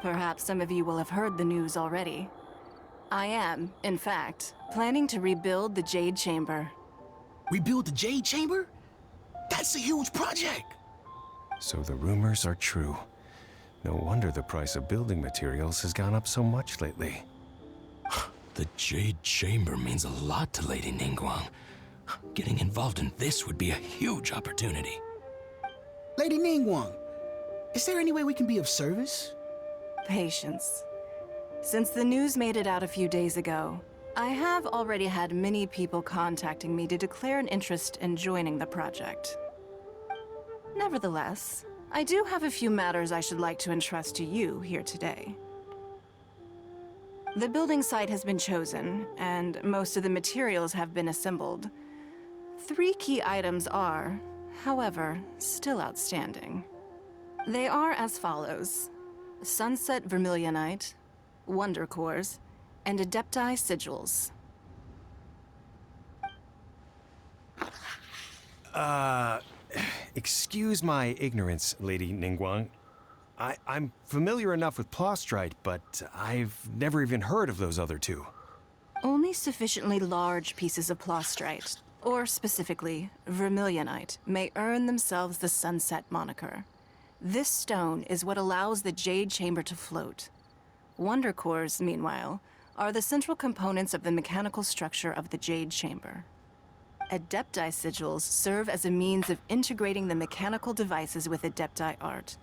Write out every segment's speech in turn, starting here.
Perhaps some of you will have heard the news already. I am, in fact, planning to rebuild the Jade Chamber. Rebuild the Jade Chamber? That's a huge project! So the rumors are true. No wonder the price of building materials has gone up so much lately. The Jade Chamber means a lot to Lady Ningguang. Getting involved in this would be a huge opportunity. Lady Ningguang, is there any way we can be of service? Patience. Since the news made it out a few days ago, I have already had many people contacting me to declare an interest in joining the project. Nevertheless, I do have a few matters I should like to entrust to you here today. The building site has been chosen, and most of the materials have been assembled. 3 key items are, however, still outstanding. They are as follows: Sunset Vermilionite, Wonder Cores, and Adepti Sigils. Excuse my ignorance, Lady Ningguang. I'm familiar enough with Plostrite, but I've never even heard of those other 2. Only sufficiently large pieces of Plostrite, or specifically Vermilionite, may earn themselves the Sunset moniker. This stone is what allows the Jade Chamber to float. Wonder Cores, meanwhile, are the central components of the mechanical structure of the Jade Chamber. Adepti Sigils serve as a means of integrating the mechanical devices with Adepti art.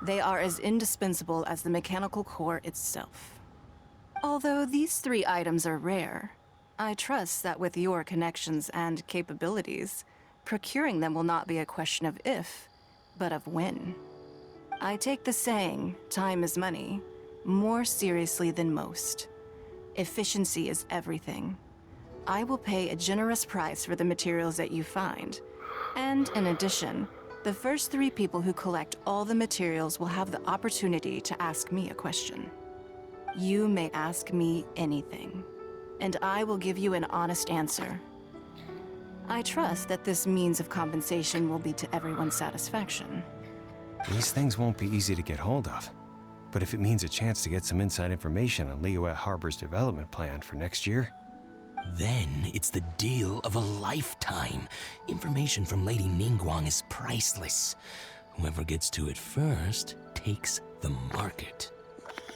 They are as indispensable as the mechanical core itself. Although these 3 items are rare, I trust that with your connections and capabilities, procuring them will not be a question of if, but of when. I take the saying, time is money, more seriously than most. Efficiency is everything. I will pay a generous price for the materials that you find. And in addition, the first 3 people who collect all the materials will have the opportunity to ask me a question. You may ask me anything, and I will give you an honest answer. I trust that this means of compensation will be to everyone's satisfaction. These things won't be easy to get hold of. But if it means a chance to get some inside information on Liyue Harbor's development plan for next year... Then it's the deal of a lifetime. Information from Lady Ningguang is priceless. Whoever gets to it first takes the market.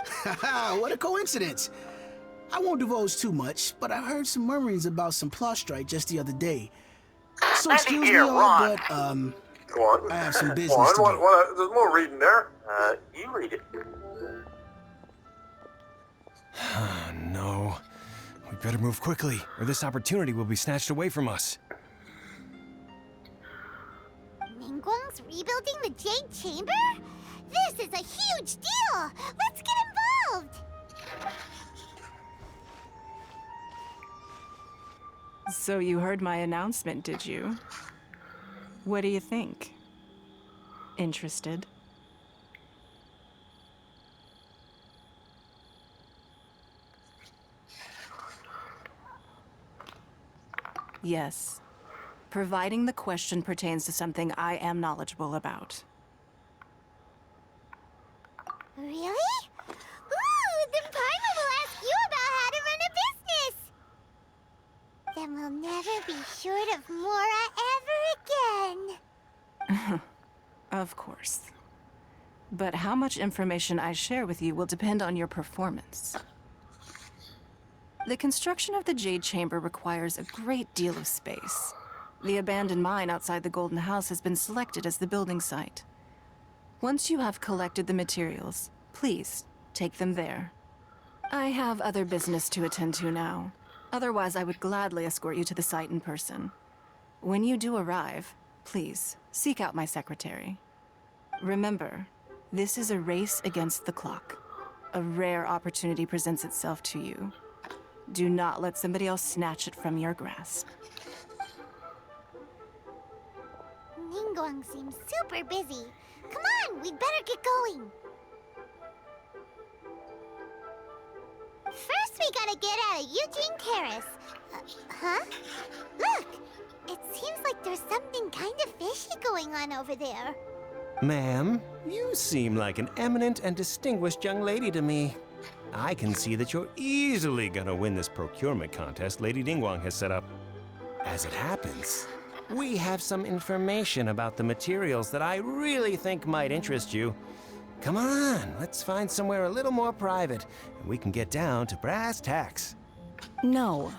Haha, what a coincidence! I won't divulge too much, but I heard some murmurings about some Plostrite just the other day. So excuse me all, but, Go on. I have some Go business on. to do. There's more reading there. You read it. No. We better move quickly, or this opportunity will be snatched away from us. Ningguang's rebuilding the Jade Chamber? This is a huge deal! Let's get involved! So you heard my announcement, did you? What do you think? Interested? Yes. Providing the question pertains to something I am knowledgeable about. Really? Ooh, then Paimon will ask you about how to run a business! Then we'll never be short of Mora ever again. Of course. But how much information I share with you will depend on your performance. The construction of the Jade Chamber requires a great deal of space. The abandoned mine outside the Golden House has been selected as the building site. Once you have collected the materials, please take them there. I have other business to attend to now. Otherwise, I would gladly escort you to the site in person. When you do arrive, please seek out my secretary. Remember, this is a race against the clock. A rare opportunity presents itself to you. Do not let somebody else snatch it from your grasp. Ningguang seems super busy. Come on, we'd better get going. First, we gotta get out of Eugene Terrace. Huh? Look! It seems like there's something kind of fishy going on over there. Ma'am, you seem like an eminent and distinguished young lady to me. I can see that you're easily gonna win this procurement contest Lady Ningguang has set up. As it happens, we have some information about the materials that I really think might interest you. Come on, let's find somewhere a little more private, and we can get down to brass tacks. No,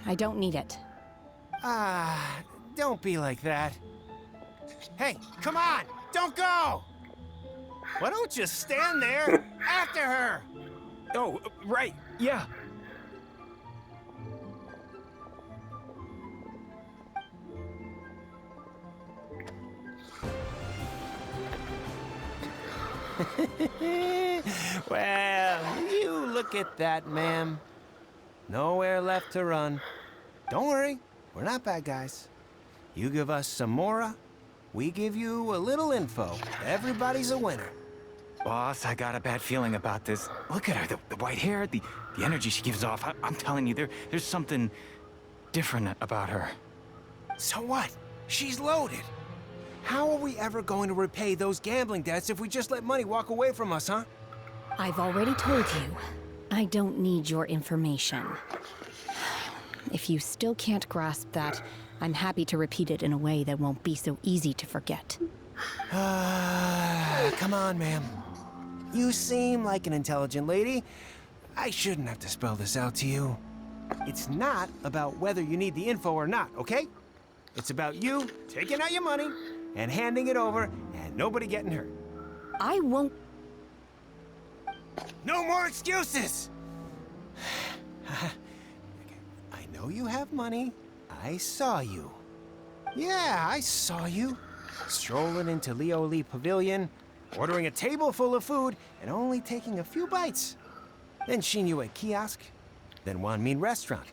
I don't need it. Don't be like that. Hey, come on, don't go! Why don't you stand there after her? Oh, right, yeah. Well, you look at that, ma'am. Nowhere left to run. Don't worry, we're not bad guys. You give us some mora, we give you a little info. Everybody's a winner. Boss, I got a bad feeling about this. Look at her, the white hair, the energy she gives off. I'm telling you, there's something different about her. So what? She's loaded. How are we ever going to repay those gambling debts if we just let money walk away from us, huh? I've already told you, I don't need your information. If you still can't grasp that, I'm happy to repeat it in a way that won't be so easy to forget. Come on, ma'am. You seem like an intelligent lady. I shouldn't have to spell this out to you. It's not about whether you need the info or not, okay? It's about you taking out your money and handing it over and nobody getting hurt. I won't. No more excuses! I know you have money. I saw you. Yeah, I saw you. Strolling into Leo Lee Pavilion, ordering a table full of food, and only taking a few bites. Then Shinyue Kiosk, then Wanmin Restaurant.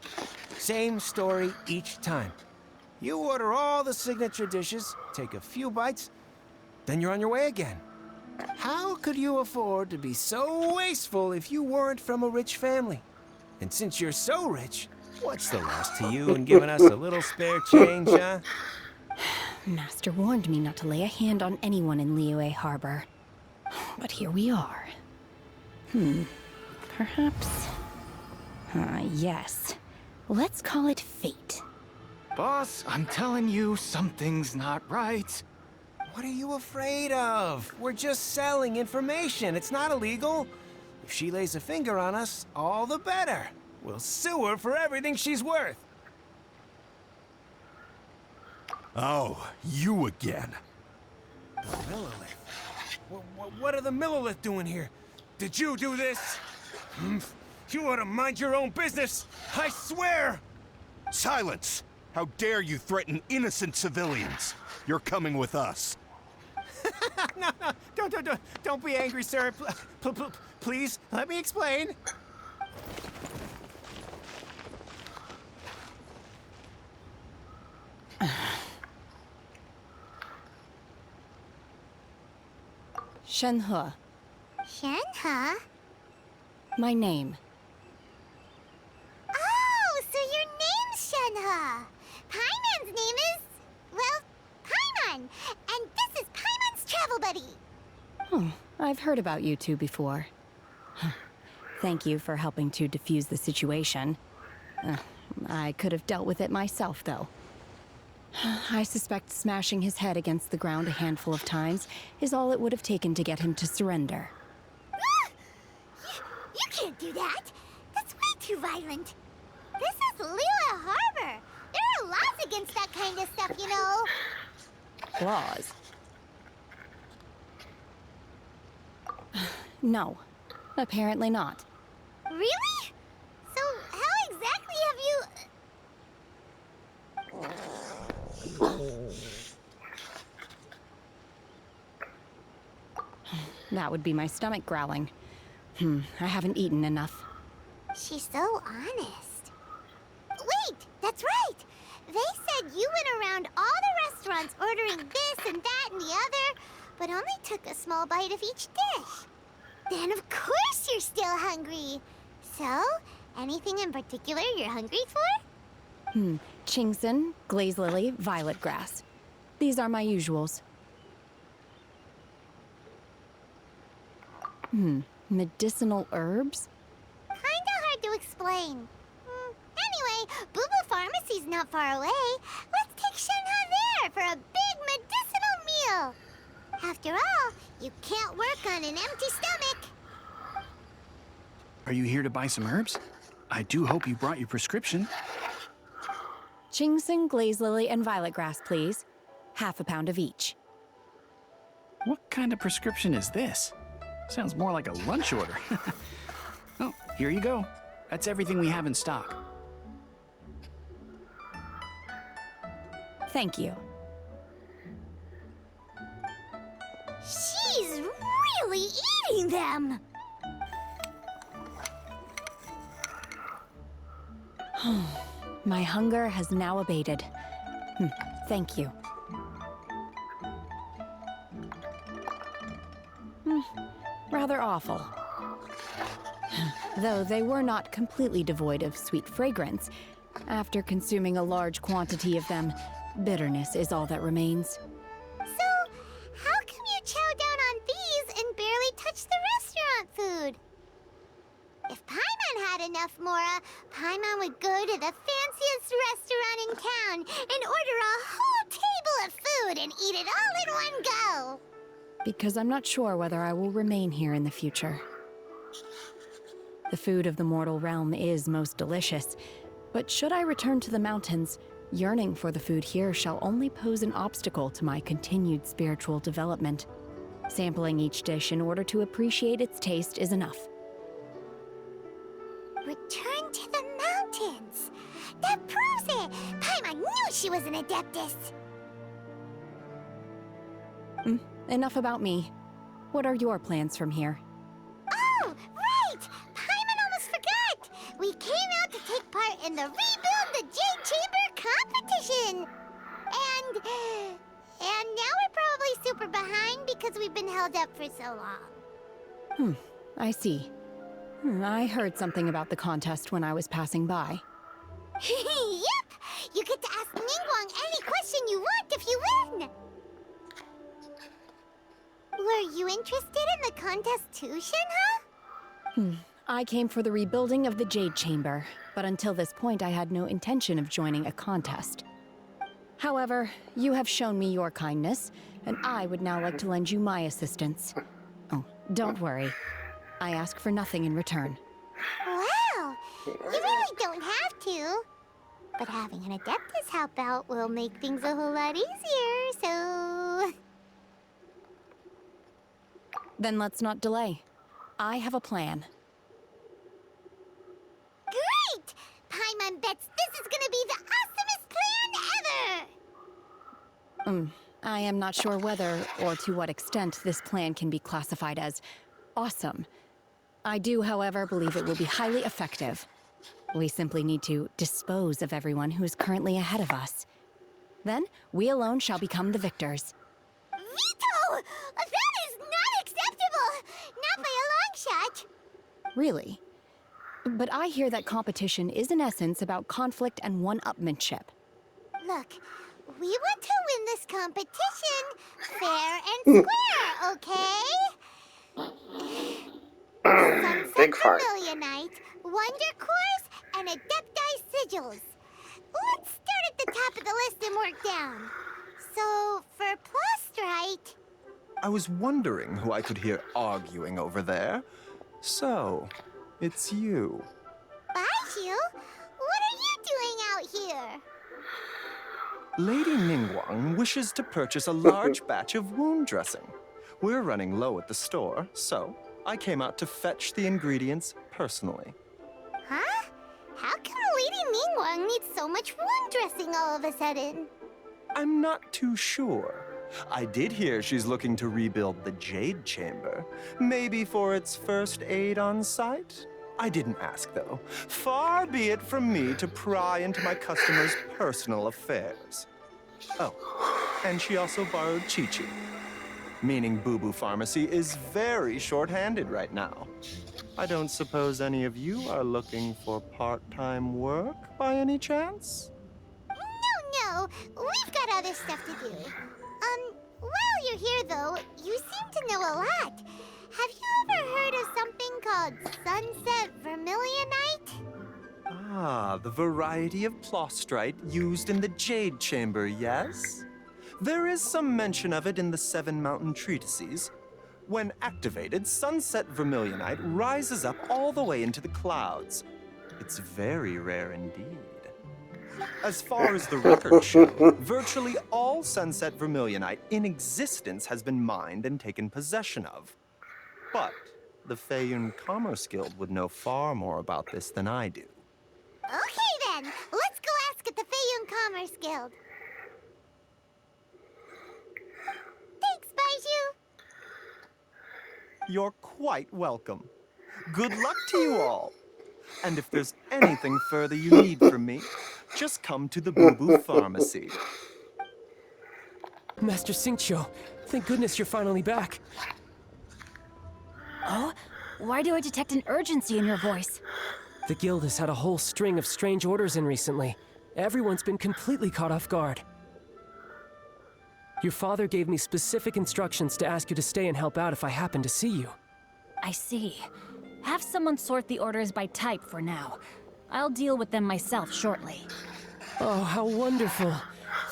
Same story each time. You order all the signature dishes, take a few bites, then you're on your way again. How could you afford to be so wasteful if you weren't from a rich family? And since you're so rich, what's the loss to you in giving us a little spare change, huh? Master warned me not to lay a hand on anyone in Liyue Harbor. But here we are. Perhaps... yes. Let's call it fate. Boss, I'm telling you, something's not right. What are you afraid of? We're just selling information. It's not illegal. If she lays a finger on us, all the better. We'll sue her for everything she's worth. Oh, you again. The Millilith. What are the Millilith doing here? Did you do this? You ought to mind your own business. I swear! Silence! How dare you threaten innocent civilians? You're coming with us. No, don't be angry, sir. Please, let me explain. Shenhe, Shenhe? my name. Oh, so your name's Shenhe. Paimon's name is, well, Paimon. And this is Paimon's travel buddy. Oh, I've heard about you two before. Thank you for helping to defuse the situation. I could have dealt with it myself, though. I suspect smashing his head against the ground a handful of times is all it would have taken to get him to surrender. You can't do that. That's way too violent. This is Liyue Harbor. There are laws against that kind of stuff, you know. Laws? No, apparently not. Really? So how exactly have you... That would be my stomach growling. I haven't eaten enough. She's so honest. Wait, that's right. They said you went around all the restaurants ordering this and that and the other, but only took a small bite of each dish. Then of course you're still hungry. So, anything in particular you're hungry for? Chingson, glaze lily, violet grass. These are my usuals. Medicinal herbs? Kinda hard to explain. Anyway, Boo Boo Pharmacy's not far away. Let's take Shenhe there for a big medicinal meal. After all, you can't work on an empty stomach. Are you here to buy some herbs? I do hope you brought your prescription. Ginseng, glaze lily, and violet grass, please. Half a pound of each. What kind of prescription is this? Sounds more like a lunch order. Oh, here you go. That's everything we have in stock. Thank you. She's really eating them. My hunger has now abated. Thank you. Rather awful. Though they were not completely devoid of sweet fragrance. After consuming a large quantity of them, bitterness is all that remains. So, how come you chow down on these and barely touch the restaurant food? If Paimon had enough Mora, Paimon would go to the fanciest restaurant in town and order a whole table of food and eat it all in one go. Because I'm not sure whether I will remain here in the future. The food of the mortal realm is most delicious, but should I return to the mountains, yearning for the food here shall only pose an obstacle to my continued spiritual development. Sampling each dish in order to appreciate its taste is enough. Return to the mountains. That proves it. Paimon knew she was an Adeptus. Enough about me. What are your plans from here? Oh, right! Paimon almost forgot! We came out to take part in the Rebuild the Jade Chamber competition! And now we're probably super behind because we've been held up for so long. I see. I heard something about the contest when I was passing by. Yep! You get to ask Ningguang any question you want if you win! Were you interested in the contest too, Shenhe? I came for the rebuilding of the Jade Chamber, but until this point I had no intention of joining a contest. However, you have shown me your kindness, and I would now like to lend you my assistance. Oh, don't worry. I ask for nothing in return. Wow! You really don't have to. But having an Adeptus help out will make things a whole lot easier, so... Then let's not delay. I have a plan. Great! Paimon bets this is gonna be the awesomest plan ever! I am not sure whether or to what extent this plan can be classified as awesome. I do, however, believe it will be highly effective. We simply need to dispose of everyone who is currently ahead of us. Then, we alone shall become the victors. Veto! That is not acceptable! Not by a long shot! Really? But I hear that competition is in essence about conflict and one-upmanship. Look, we want to win this competition fair and square, okay? Sunset Big fart. Vermilionite, Wonder Cores, and Adepti Sigils. Let's start at the top of the list and work down. So, for Plustrite... I was wondering who I could hear arguing over there. So, it's you. Baishu, what are you doing out here? Lady Ningguang wishes to purchase a large batch of wound dressing. We're running low at the store, so I came out to fetch the ingredients personally. Huh? How come Lady Ningguang needs so much wound dressing all of a sudden? I'm not too sure. I did hear she's looking to rebuild the Jade Chamber. Maybe for its first aid on site? I didn't ask, though. Far be it from me to pry into my customers' personal affairs. Oh, and she also borrowed Chi-Chi. Meaning Boo Boo Pharmacy is very short-handed right now. I don't suppose any of you are looking for part-time work by any chance? No, we've got other stuff to do. While you're here though, you seem to know a lot. Have you ever heard of something called sunset vermilionite? Ah, the variety of plostrite used in the Jade Chamber, yes? There is some mention of it in the Seven Mountain Treatises. When activated, sunset vermilionite rises up all the way into the clouds. It's very rare indeed. As far as the records show, virtually all sunset vermilionite in existence has been mined and taken possession of. But the Feiyun Commerce Guild would know far more about this than I do. Okay then, let's go ask at the Feiyun Commerce Guild. Thanks, Baiju. You're quite welcome. Good luck to you all. And if there's anything further you need from me, just come to the Boo Boo Pharmacy. Master Xingqiu, thank goodness you're finally back. Oh? Why do I detect an urgency in your voice? The guild has had a whole string of strange orders in recently. Everyone's been completely caught off guard. Your father gave me specific instructions to ask you to stay and help out if I happen to see you. I see. Have someone sort the orders by type for now. I'll deal with them myself shortly. Oh, how wonderful.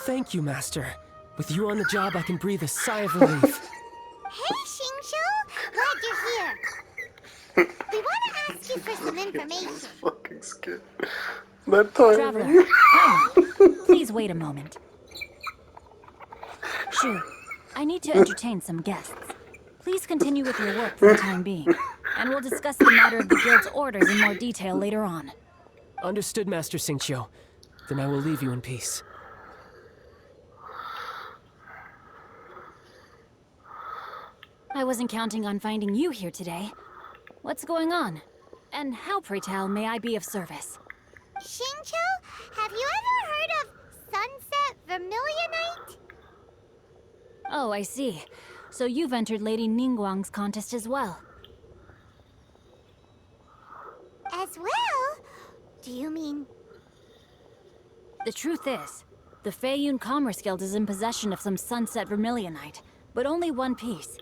Thank you, Master. With you on the job, I can breathe a sigh of relief. Hey, Xingqiu! Glad you're here. We want to ask you for some information. Fucking skip. That time. Traveler, come. Please wait a moment. Shu, I need to entertain some guests. Please continue with your work for the time being, and we'll discuss the matter of the guild's orders in more detail later on. Understood, Master Xingqiu. Then I will leave you in peace. I wasn't counting on finding you here today. What's going on? And how, pray tell, may I be of service? Xingqiu, have you ever heard of sunset vermilionite? Oh, I see. So you've entered Lady Ningguang's contest as well. As well? Do you mean... The truth is, the Feiyun Commerce Guild is in possession of some sunset vermilionite, but only one piece.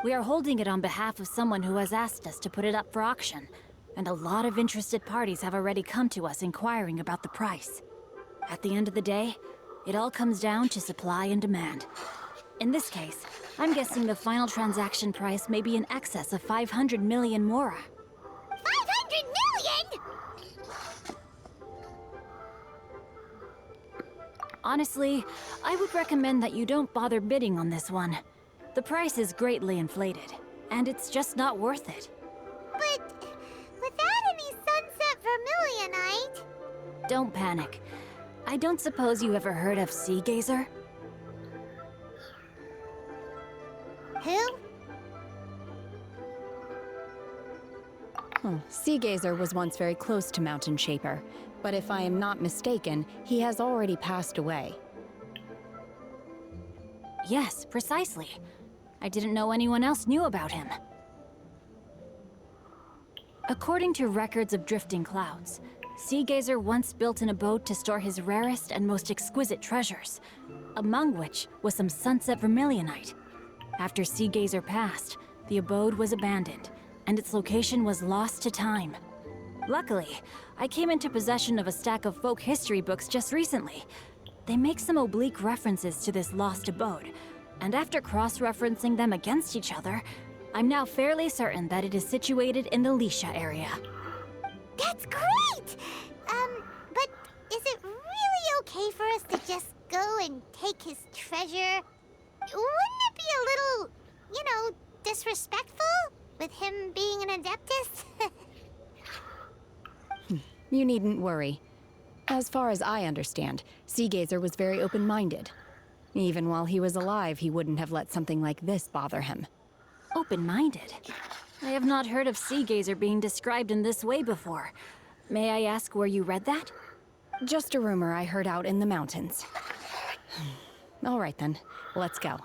We are holding it on behalf of someone who has asked us to put it up for auction, and a lot of interested parties have already come to us inquiring about the price. At the end of the day, it all comes down to supply and demand. In this case, I'm guessing the final transaction price may be in excess of 500 million mora. 500 million?! Honestly, I would recommend that you don't bother bidding on this one. The price is greatly inflated, and it's just not worth it. But without any sunset vermilionite... Don't panic. I don't suppose you ever heard of Sea Gazer? Who? Sea Gazer was once very close to Mountain Shaper, but if I am not mistaken, he has already passed away. Yes, precisely. I didn't know anyone else knew about him. According to records of drifting clouds, Sea Gazer once built an abode to store his rarest and most exquisite treasures, among which was some sunset vermilionite. After Sea Gazer passed, the abode was abandoned, and its location was lost to time. Luckily, I came into possession of a stack of folk history books just recently. They make some oblique references to this lost abode, and after cross-referencing them against each other, I'm now fairly certain that it is situated in the Lisha area. That's great! But is it really okay for us to just go and take his treasure? Wouldn't it be a little, disrespectful? With him being an Adeptus? You needn't worry. As far as I understand, Sea Gazer was very open-minded. Even while he was alive, he wouldn't have let something like this bother him. Open-minded? I have not heard of Sea Gazer being described in this way before. May I ask where you read that? Just a rumor I heard out in the mountains. All right then, let's go.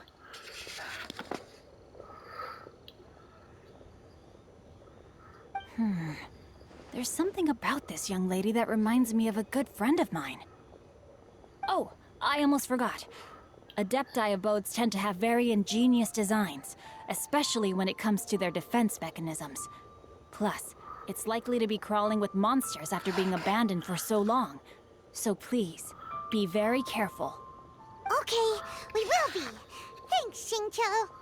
There's something about this young lady that reminds me of a good friend of mine. Oh, I almost forgot. Adepti abodes tend to have very ingenious designs, especially when it comes to their defense mechanisms. Plus, it's likely to be crawling with monsters after being abandoned for so long. So please, be very careful. Okay, we will be. Thanks, Xingqiu.